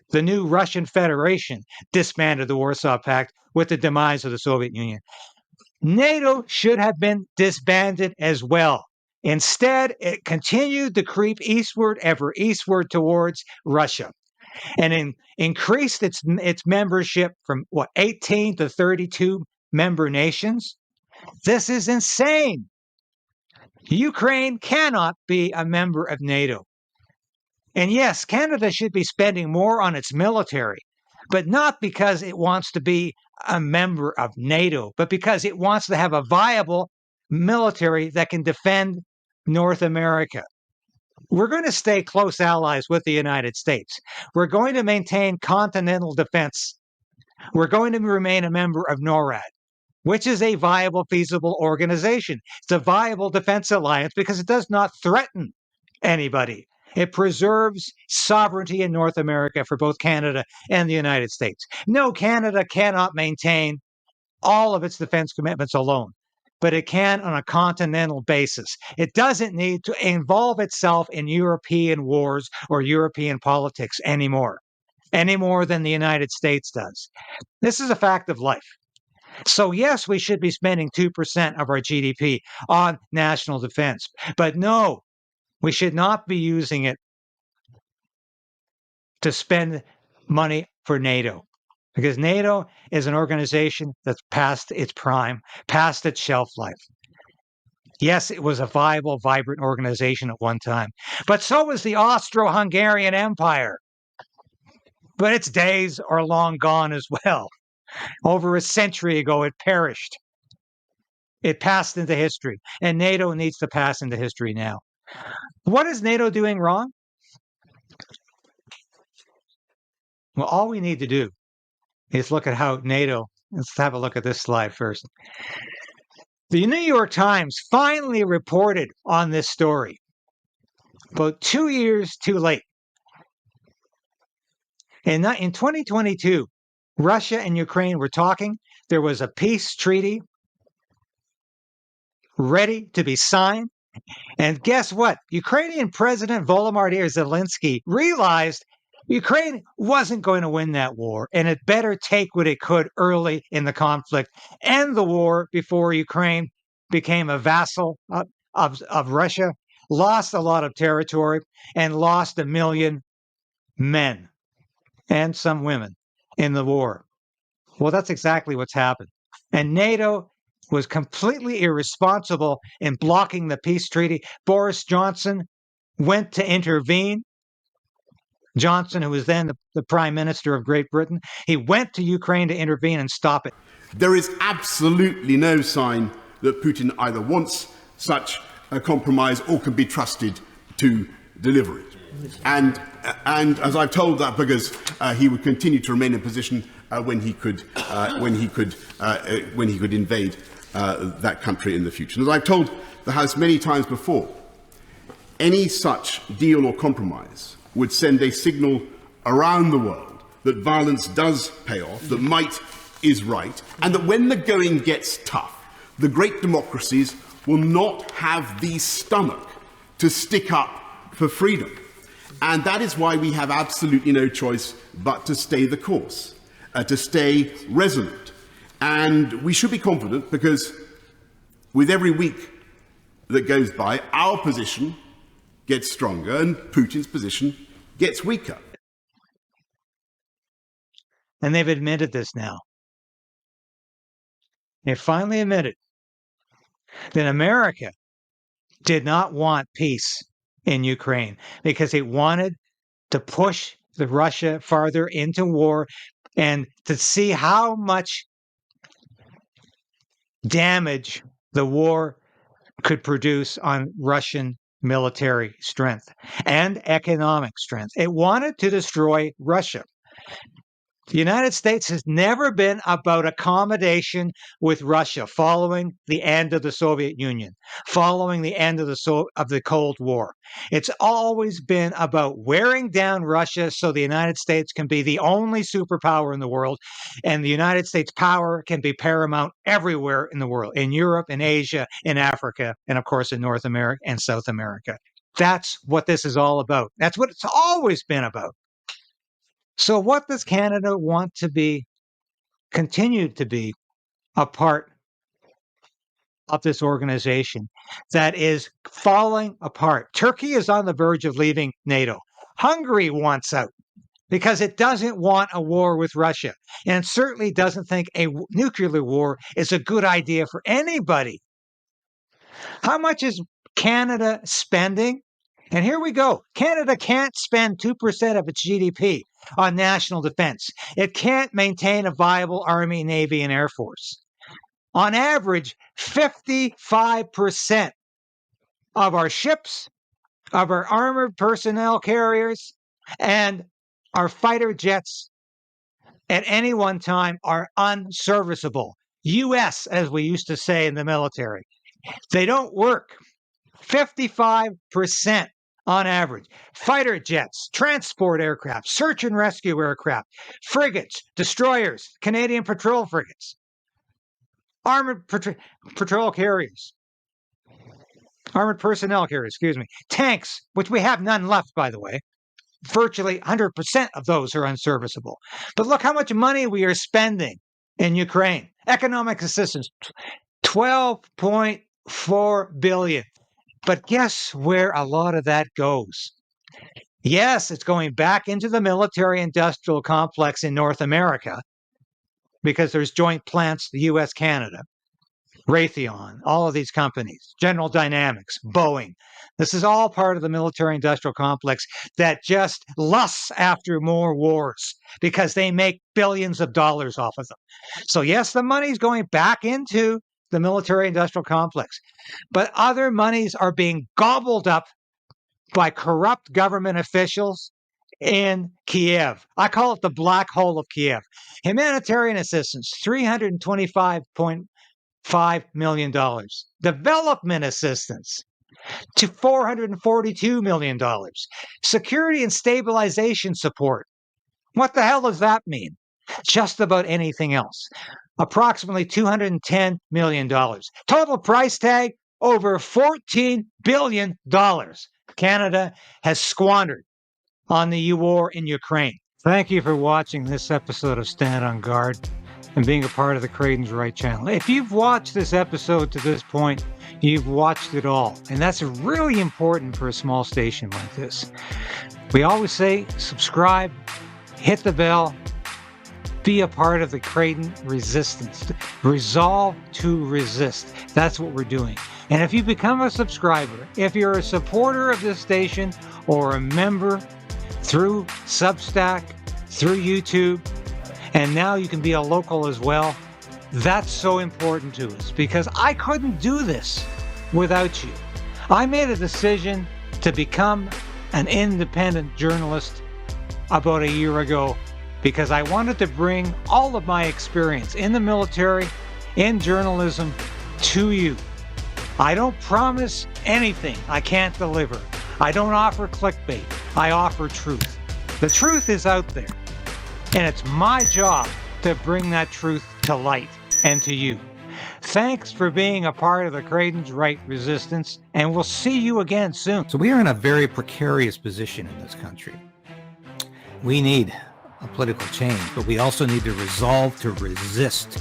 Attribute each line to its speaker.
Speaker 1: the new Russian Federation disbanded the Warsaw Pact with the demise of the Soviet Union. NATO should have been disbanded as well. Instead, it continued to creep eastward, ever eastward towards Russia, and increased its membership from 18 to 32 member nations. This is insane. Ukraine cannot be a member of NATO. And yes, Canada should be spending more on its military, but not because it wants to be a member of NATO, but because it wants to have a viable military that can defend North America. We're going to stay close allies with the United States. We're going to maintain continental defense. We're going to remain a member of NORAD, which is a viable, feasible organization. It's a viable defense alliance because it does not threaten anybody. It preserves sovereignty in North America for both Canada and the United States. No, Canada cannot maintain all of its defense commitments alone, but it can on a continental basis. It doesn't need to involve itself in European wars or European politics anymore, any more than the United States does. This is a fact of life. So, yes, we should be spending 2% of our GDP on national defense, but no, we should not be using it to spend money for NATO, because NATO is an organization that's past its prime, past its shelf life. Yes, it was a viable, vibrant organization at one time, but so was the Austro-Hungarian Empire. But its days are long gone as well. Over a century ago, it perished. It passed into history, and NATO needs to pass into history now. What is NATO doing wrong? Well, all we need to do is look at how NATO, let's have a look at this slide first. The New York Times finally reported on this story, about 2 years too late. In 2022, Russia and Ukraine were talking. There was a peace treaty ready to be signed. And guess what? Ukrainian President Volodymyr Zelensky realized Ukraine wasn't going to win that war, and it better take what it could early in the conflict, end the war before Ukraine became a vassal of Russia, lost a lot of territory, and lost 1 million men and some women in the war. Well, that's exactly what's happened. And NATO was completely irresponsible in blocking the peace treaty. Boris Johnson went to intervene. Johnson, who was then the Prime Minister of Great Britain, he went to Ukraine to intervene and stop it.
Speaker 2: There is absolutely no sign that Putin either wants such a compromise or can be trusted to deliver it. And as I've told that, because he would continue to remain in position when he could invade that country in the future. And as I've told the House many times before, any such deal or compromise would send a signal around the world that violence does pay off, that might is right, and that when the going gets tough, the great democracies will not have the stomach to stick up for freedom. And that is why we have absolutely no choice but to stay the course, to stay resolute. And we should be confident because with every week that goes by, our position gets stronger and Putin's position gets weaker.
Speaker 1: And they've admitted this now. They finally admitted that America did not want peace in Ukraine because it wanted to push Russia farther into war and to see how much damage the war could produce on Russian military strength and economic strength. It wanted to destroy Russia. The United States has never been about accommodation with Russia following the end of the Soviet Union, following the end of the Cold War. It's always been about wearing down Russia so the United States can be the only superpower in the world, and the United States power can be paramount everywhere in the world, in Europe, in Asia, in Africa, and of course in North America and South America. That's what this is all about. That's what it's always been about. So what does Canada want to be, continue to be a part of this organization that is falling apart? Turkey is on the verge of leaving NATO. Hungary wants out because it doesn't want a war with Russia, and certainly doesn't think a nuclear war is a good idea for anybody. How much is Canada spending? And here we go. Canada can't spend 2% of its GDP on national defense. It can't maintain a viable Army, Navy, and Air Force. On average, 55% of our ships, of our armored personnel carriers, and our fighter jets at any one time are unserviceable. US, as we used to say in the military. They don't work. 55% on average. Fighter jets, transport aircraft, search and rescue aircraft, frigates, destroyers, Canadian patrol frigates, armored patrol carriers, armored personnel carriers, tanks, which we have none left, by the way. Virtually 100% of those are unserviceable. But look how much money we are spending in Ukraine. Economic assistance, $12.4 billion. But guess where a lot of that goes? Yes, it's going back into the military-industrial complex in North America because there's joint plants, the US, Canada, Raytheon, all of these companies, General Dynamics, Boeing. This is all part of the military-industrial complex that just lusts after more wars because they make billions of dollars off of them. So yes, the money's going back into the military-industrial complex, but other monies are being gobbled up by corrupt government officials in Kiev. I call it the black hole of Kiev. Humanitarian assistance, $325.5 million. Development assistance to $442 million. Security and stabilization support. What the hell does that mean? Just about anything else. Approximately $210 million. Total price tag, over $14 billion. Canada has squandered on the war in Ukraine. Thank you for watching this episode of Stand on Guard and being a part of the KRAYDEN'S Right channel. If you've watched this episode to this point, you've watched it all. And that's really important for a small station like this. We always say subscribe, hit the bell, be a part of the KRAYDEN resistance. Resolve to resist. That's what we're doing. And if you become a subscriber, if you're a supporter of this station or a member through Substack, through YouTube, and now you can be a local as well, that's so important to us because I couldn't do this without you. I made a decision to become an independent journalist about a year ago because I wanted to bring all of my experience in the military, in journalism, to you. I don't promise anything I can't deliver. I don't offer clickbait. I offer truth. The truth is out there, and it's my job to bring that truth to light and to you. Thanks for being a part of the KRAYDEN'S Right resistance, and we'll see you again soon.
Speaker 3: So we are in a very precarious position in this country. We need a political change, but we also need to resolve to resist.